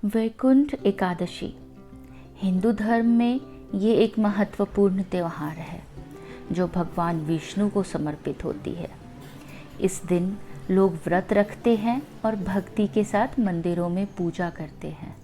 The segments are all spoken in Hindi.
वैकुंठ एकादशी हिंदू धर्म में ये एक महत्वपूर्ण त्यौहार है जो भगवान विष्णु को समर्पित होती है। इस दिन लोग व्रत रखते हैं और भक्ति के साथ मंदिरों में पूजा करते हैं।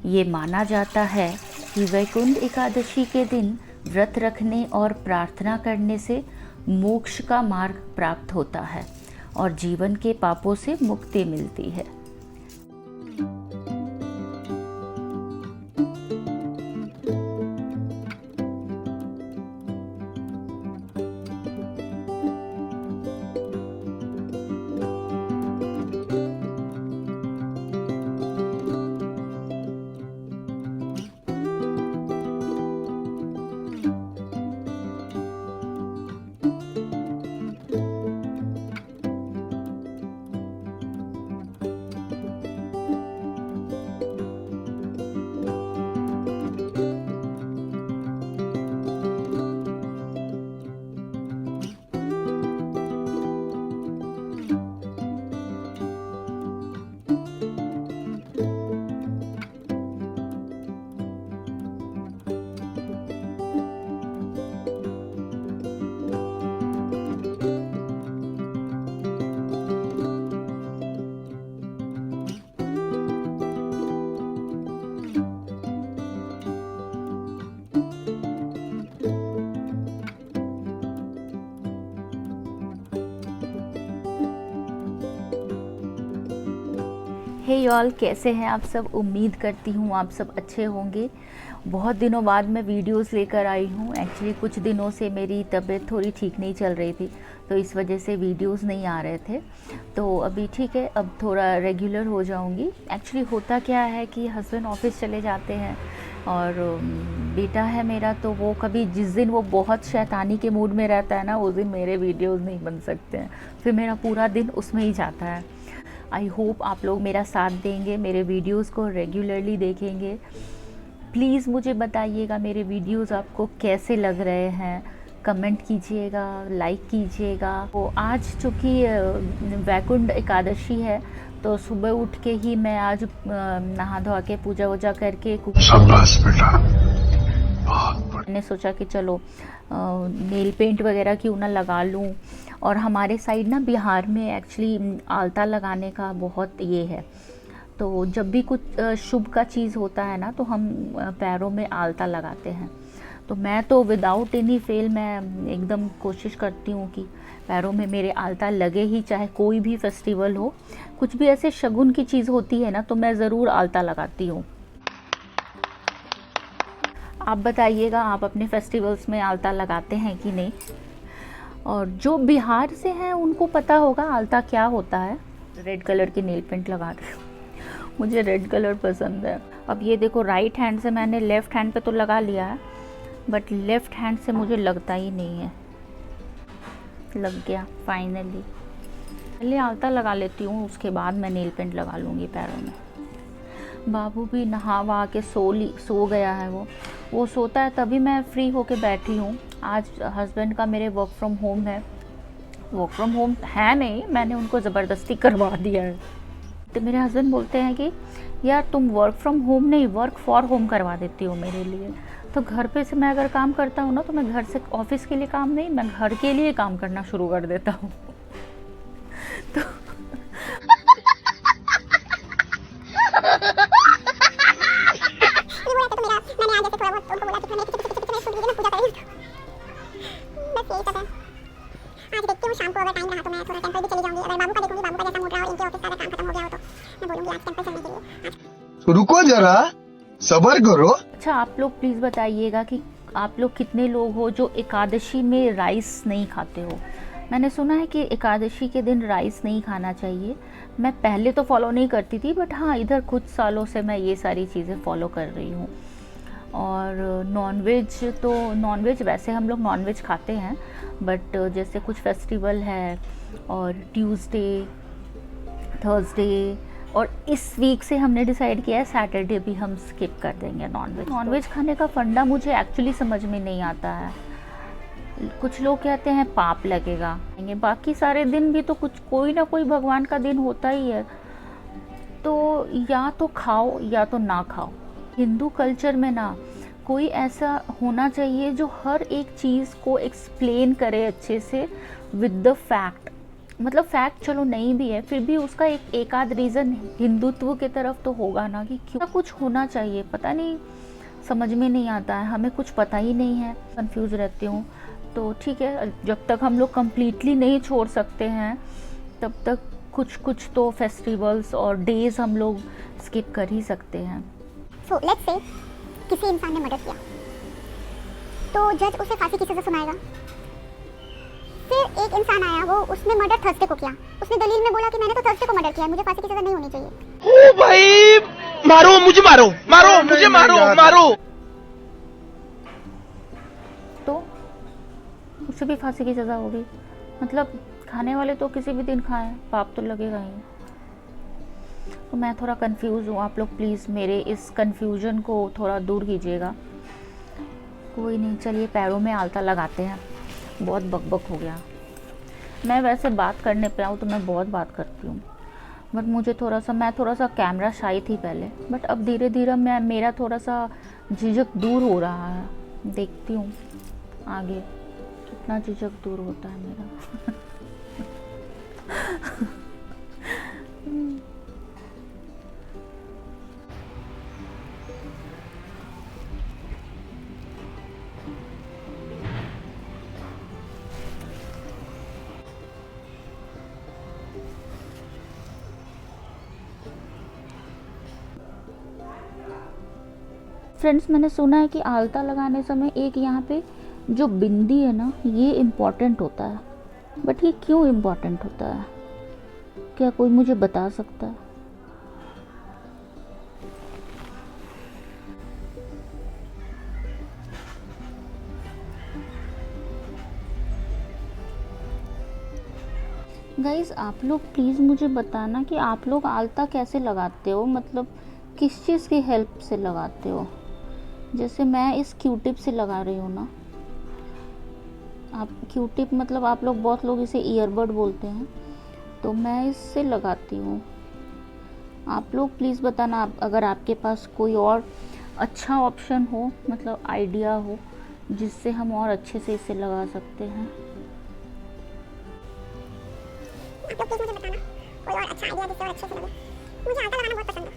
ये माना जाता है कि वैकुंठ एकादशी के दिन व्रत रखने और प्रार्थना करने से मोक्ष का मार्ग प्राप्त होता है और जीवन के पापों से मुक्ति मिलती है। हे y'all, कैसे हैं आप सब। उम्मीद करती हूँ आप सब अच्छे होंगे। बहुत दिनों बाद मैं वीडियोस लेकर आई हूँ। एक्चुअली कुछ दिनों से मेरी तबीयत थोड़ी ठीक नहीं चल रही थी, तो इस वजह से वीडियोस नहीं आ रहे थे। तो अभी ठीक है, अब थोड़ा रेगुलर हो जाऊँगी। एक्चुअली होता क्या है कि हस्बैंड ऑफिस चले जाते हैं और बेटा है मेरा, तो वो कभी जिस दिन वो बहुत शैतानी के मूड में रहता है ना, उस दिन मेरे वीडियोज़ नहीं बन सकते हैं। फिर मेरा पूरा दिन उसमें ही जाता है। आई होप आप लोग मेरा साथ देंगे, मेरे वीडियोस को रेगुलरली देखेंगे। प्लीज़ मुझे बताइएगा मेरे वीडियोस आपको कैसे लग रहे हैं। कमेंट कीजिएगा, लाइक कीजिएगा। तो आज चूँकि वैकुंठ एकादशी है, तो सुबह उठ के ही मैं आज नहा धो के पूजा वूजा करके मैंने सोचा कि चलो नेल पेंट वगैरह क्यों ना लगा लूँ। और हमारे साइड ना बिहार में एक्चुअली आलता लगाने का बहुत ये है, तो जब भी कुछ शुभ का चीज़ होता है ना, तो हम पैरों में आलता लगाते हैं। तो मैं तो विदाउट एनी फेल मैं एकदम कोशिश करती हूँ कि पैरों में मेरे आलता लगे ही, चाहे कोई भी फेस्टिवल हो। कुछ भी ऐसे शगुन की चीज़ होती है ना, तो मैं ज़रूर आलता लगाती हूँ। आप बताइएगा, आप अपने फेस्टिवल्स में आलता लगाते हैं कि नहीं। और जो बिहार से हैं उनको पता होगा आलता क्या होता है। रेड कलर की नेल पेंट लगा रही हूँ, मुझे रेड कलर पसंद है। अब ये देखो, राइट हैंड से मैंने लेफ़्ट हैंड पे तो लगा लिया है, बट लेफ़्ट हैंड से मुझे लगता ही नहीं है। लग गया फाइनली। पहले आलता लगा लेती हूँ, उसके बाद मैं नेल पेंट लगा लूँगी पैरों में। बाबू भी नहा वहा के सो गया है। वो सोता है तभी मैं फ्री होके बैठी हूँ। आज हस्बैंड का मेरे वर्क फ्रॉम होम है। वर्क फ्रॉम होम है नहीं, मैंने उनको ज़बरदस्ती करवा दिया है। तो मेरे हस्बैंड बोलते हैं कि यार तुम वर्क फ्रॉम होम नहीं, वर्क फॉर होम करवा देती हो मेरे लिए। तो घर पे से मैं अगर काम करता हूँ ना, तो मैं घर से ऑफिस के लिए काम नहीं, मैं घर के लिए काम करना शुरू कर देता हूँ। तो शाम को अगर टाइम रहा तो मैं थोड़ा टेंपल भी चली जाऊंगी। अगर बाबू का देखूंगी, बाबू का जैसा मूड रहा और इनके ऑफिस का काम खत्म हो गया हो, तो मैं बोलूंगी आज टेंपल चलने के लिए। रुको जरा, सब्र करो। अच्छा, आप लोग प्लीज़ बताइएगा कि आप लोग कितने लोग हो जो एकादशी में राइस नहीं खाते हो। मैंने सुना है कि एकादशी के दिन राइस नहीं खाना चाहिए। मैं पहले तो फॉलो नहीं करती थी, बट हाँ, इधर कुछ सालों से मैं ये सारी चीज़ें फॉलो कर रही हूँ। और नॉनवेज वैसे हम लोग नॉनवेज खाते हैं, बट जैसे कुछ फेस्टिवल है और ट्यूसडे, थर्सडे, और इस वीक से हमने डिसाइड किया है सैटरडे भी हम स्किप कर देंगे नॉनवेज खाने का फंडा मुझे एक्चुअली समझ में नहीं आता है। कुछ लोग कहते हैं पाप लगेगा, बाकी सारे दिन भी तो कुछ कोई ना कोई भगवान का दिन होता ही है। तो या तो खाओ या तो ना खाओ। हिंदू कल्चर में ना कोई ऐसा होना चाहिए जो हर एक चीज़ को एक्सप्लेन करे अच्छे से विद द फैक्ट। मतलब फैक्ट चलो नहीं भी है, फिर भी उसका एक आध रीज़न हिंदुत्व के तरफ तो होगा ना कि क्यों कुछ होना चाहिए। पता नहीं, समझ में नहीं आता है, हमें कुछ पता ही नहीं है, कंफ्यूज रहती हूँ। तो ठीक है, जब तक हम लोग कम्प्लीटली नहीं छोड़ सकते हैं तब तक कुछ कुछ तो फेस्टिवल्स और डेज हम लोग स्किप कर ही सकते हैं। सो लेट्स से किसी इंसान ने मर्डर किया तो जज उसे फांसी की सज़ा सुनाएगा। फिर एक इंसान आया, वो उसने मर्डर थर्सडे को किया, उसने दलील में बोला कि मैंने तो थर्सडे को मर्डर किया, मुझे फांसी की सज़ा नहीं होनी चाहिए। ओ भाई, मारो मुझे, मारो मारो मुझे, मारो मारो। तो उसे भी फांसी की सज़ा होगी। मतलब खाने वाले तो किसी भी दिन खाएं, पाप तो लगेगा ही। तो मैं थोड़ा कंफ्यूज हूँ, आप लोग प्लीज़ मेरे इस कंफ्यूजन को थोड़ा दूर कीजिएगा। कोई नहीं, चलिए पैरों में आलता लगाते हैं। बहुत बकबक हो गया। मैं वैसे बात करने पे आऊँ तो मैं बहुत बात करती हूँ, बट मैं थोड़ा सा कैमरा शाई थी पहले, बट अब धीरे धीरे मेरा थोड़ा सा झिझक दूर हो रहा है। देखती हूँ आगे कितना झिझक दूर होता है मेरा। फ्रेंड्स, मैंने सुना है कि आलता लगाने समय एक यहाँ पे जो बिंदी है ना, ये इम्पॉर्टेंट होता है। बट ये क्यों इम्पॉर्टेंट होता है, क्या कोई मुझे बता सकता है? गाइस, आप लोग प्लीज़ मुझे बताना कि आप लोग आलता कैसे लगाते हो, मतलब किस चीज़ की हेल्प से लगाते हो। जैसे मैं इस क्यूटिप से लगा रही हूँ ना, आप क्यूटिप मतलब आप लोग, बहुत लोग इसे ईयरबड बोलते हैं, तो मैं इससे लगाती हूँ। आप लोग प्लीज़ बताना अगर आपके पास कोई और अच्छा ऑप्शन हो, मतलब आइडिया हो जिससे हम और अच्छे से इसे लगा सकते हैं। आप लोग प्लीज मुझे बताना कोई और अच्छा आइडिया जिससे और अच्छे से लगे। मुझे आलता लगाना बहुत पसंद है,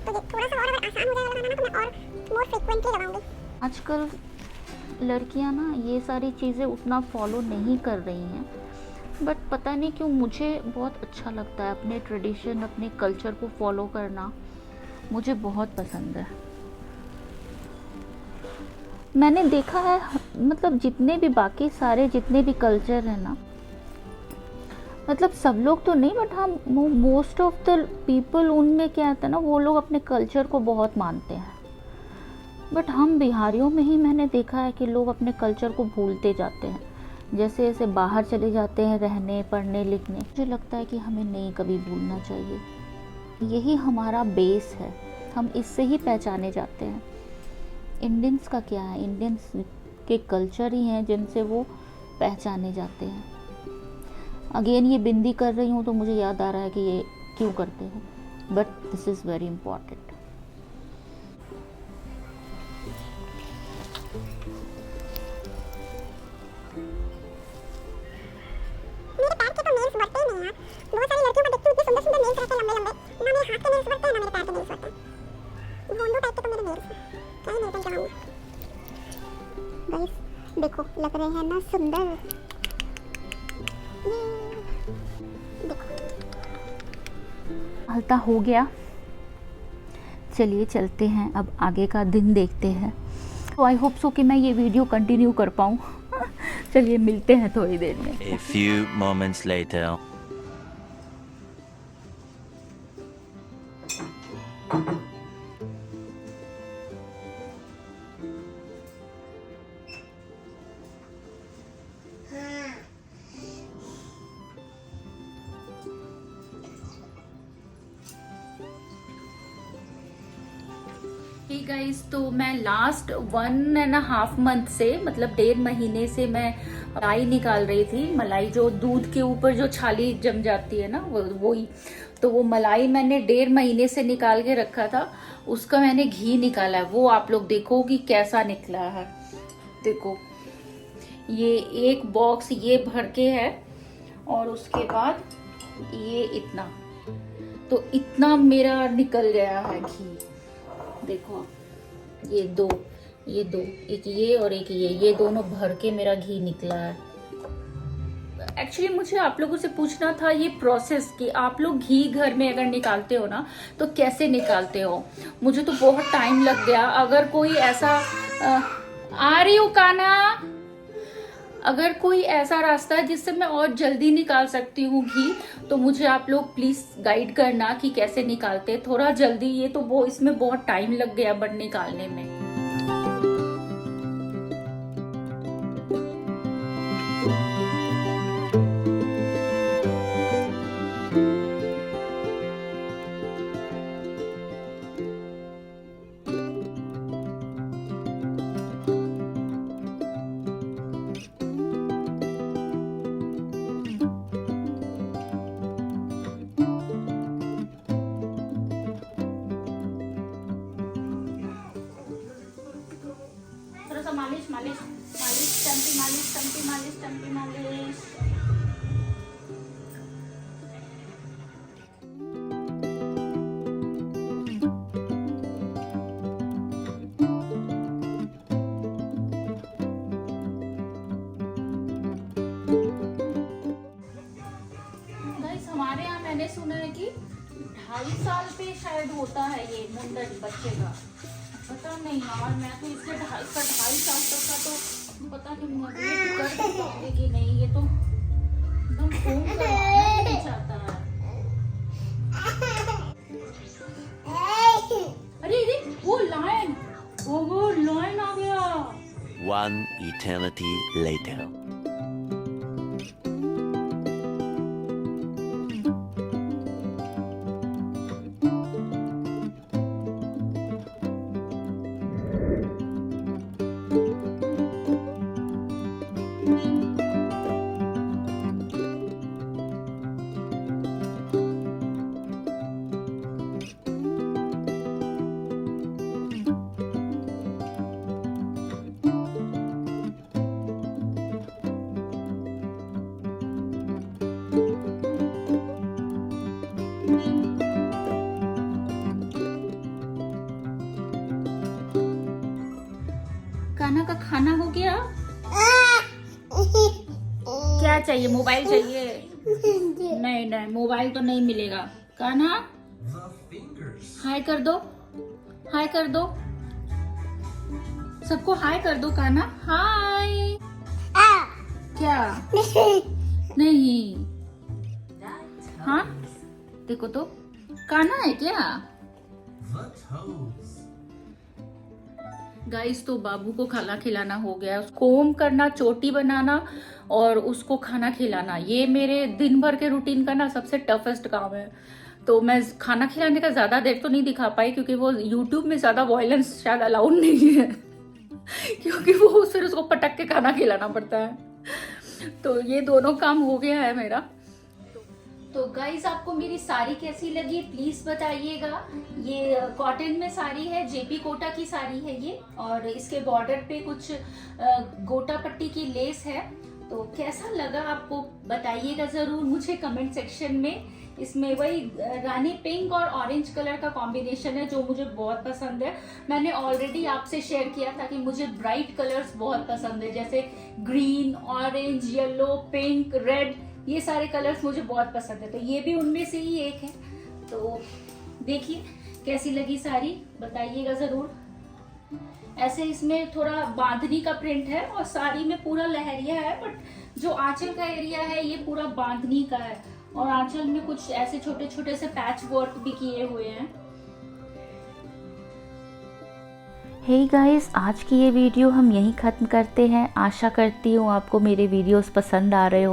तो थोड़ा सा और अगर आसान हो जाएगा लगाना तो मैं और मोर फ्रीक्वेंटली लगाऊंगी। आजकल लड़कियां ना ये सारी चीज़ें उतना फॉलो नहीं कर रही हैं, बट पता नहीं क्यों मुझे बहुत अच्छा लगता है। अपने ट्रेडिशन, अपने कल्चर को फॉलो करना मुझे बहुत पसंद है। मैंने देखा है, मतलब जितने भी बाकी सारे जितने भी कल्चर हैं ना, मतलब सब लोग तो नहीं, बट हम मोस्ट ऑफ द पीपल, उनमें क्या आता है ना, वो लोग अपने कल्चर को बहुत मानते हैं। बट हम बिहारियों में ही मैंने देखा है कि लोग अपने कल्चर को भूलते जाते हैं, जैसे जैसे बाहर चले जाते हैं रहने, पढ़ने, लिखने। मुझे लगता है कि हमें नहीं कभी भूलना चाहिए। यही हमारा बेस है, हम इससे ही पहचाने जाते हैं। इंडियंस का क्या है, इंडियंस के कल्चर ही हैं जिनसे वो पहचाने जाते हैं। अगेन ये बिंदी कर रही हूँ तो मुझे याद आ रहा है कि ये क्यों करते हैं, but this is very important. मेरे पैर के तो नेल्स बढ़ते ही नहीं यार। बहुत सारी लड़कियों को देखती हूँ इतने सुंदर सुंदर नेल्स रहते हैं, लंबे लंबे। ना मेरे हाथ के नेल्स बढ़ते हैं, ना मेरे पैर के नेल्स बढ़ते हैं। भोंदू टाइप के तो मेरे नेल्स हैं। क्या ही नेल पेंट लगाऊंगी। गाइस देखो, लग रहे हैं ना सुंदर। आलता हो गया, चलिए चलते हैं, अब आगे का दिन देखते हैं। तो आई होप सो कि मैं ये वीडियो कंटिन्यू कर पाऊँ। चलिए मिलते हैं थोड़ी देर में। A few moments later. Guys, तो मैं लास्ट 1.5 मंथ से, मतलब 1.5 महीने से मैं मलाई निकाल रही थी। मलाई जो दूध के ऊपर जो छाली जम जाती है ना, वही। तो वो मलाई मैंने 1.5 महीने से निकाल के रखा था, उसका मैंने घी निकाला है, वो आप लोग देखो कि कैसा निकला है। देखो ये एक बॉक्स ये भर के है और उसके बाद ये इतना, तो इतना मेरा निकल गया है घी। देखो ये दो, एक ये और एक ये दोनों भर के मेरा घी निकला है। एक्चुअली मुझे आप लोगों से पूछना था ये प्रोसेस कि आप लोग घी घर में अगर निकालते हो ना तो कैसे निकालते हो। मुझे तो बहुत टाइम लग गया। अगर कोई ऐसा आ रही हो काना, अगर कोई ऐसा रास्ता है जिससे मैं और जल्दी निकाल सकती हूँ घी, तो मुझे आप लोग प्लीज गाइड करना कि कैसे निकालते थोड़ा जल्दी। ये तो वो इसमें बहुत टाइम लग गया बट निकालने में। मालिश मालिश मालिश, चम्पी मालिश, चम्पी मालिश, चम्पी मालिश। गाइस हमारे यहाँ मैंने सुना है कि 2.5 साल पे शायद होता है ये मुंडन बच्चे का। पता नहीं यार, मैं तो इसके 2.5 साल तक का तो पता नहीं मुझे कर पाऊंगी कि नहीं। ये तो एकदम फोन करवाना नहीं चाहता है। अरे वो लायन, वो लायन आ गया। One eternity later. कान्हा का खाना हो गया? क्या चाहिए? मोबाइल चाहिए? नहीं नहीं, मोबाइल तो नहीं मिलेगा। कान्हा हाय कर दो, हाय कर दो, सबको हाय कर दो। कान्हा हाय। क्या? नहीं। हाँ देखो तो कान्हा है क्या? गाइस तो बाबू को खाना खिलाना हो गया, उसको कोम करना, चोटी बनाना और उसको खाना खिलाना, ये मेरे दिन भर के रूटीन का ना सबसे टफेस्ट काम है। तो मैं खाना खिलाने का ज्यादा देर तो नहीं दिखा पाई क्योंकि वो YouTube में ज्यादा वॉयलेंस शायद अलाउड नहीं है क्योंकि वो फिर उसको पटक के खाना खिलाना पड़ता है। तो ये दोनों काम हो गया है मेरा। तो गाइस आपको मेरी साड़ी कैसी लगी प्लीज बताइएगा। ये कॉटन में साड़ी है, जेपी कोटा की साड़ी है ये, और इसके बॉर्डर पे कुछ गोटा पट्टी की लेस है। तो कैसा लगा आपको बताइएगा जरूर मुझे कमेंट सेक्शन में। इसमें वही रानी पिंक और ऑरेंज कलर का कॉम्बिनेशन है जो मुझे बहुत पसंद है। मैंने ऑलरेडी आपसे शेयर किया था कि मुझे ब्राइट कलर्स बहुत पसंद है, जैसे green, orange, yellow, pink, red, ये सारे कलर्स मुझे बहुत पसंद है। तो ये भी उनमें से ही एक है। तो देखिए कैसी लगी साड़ी, बताइएगा जरूर। ऐसे इसमें थोड़ा बांधनी का प्रिंट है और साड़ी में पूरा लहरिया है, बट जो आंचल का एरिया है ये पूरा बांधनी का है और आंचल में कुछ ऐसे छोटे छोटे से पैच वर्क भी किए हुए हैं। हे गाइस, आज की ये वीडियो हम यहीं ख़त्म करते हैं। आशा करती हूँ आपको मेरे वीडियोस पसंद आ रहे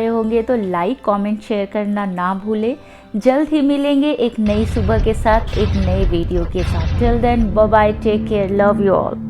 होंगे तो लाइक, कमेंट, शेयर करना ना भूलें। जल्द ही मिलेंगे एक नई सुबह के साथ, एक नए वीडियो के साथ। Till then bye bye, take care, love you all.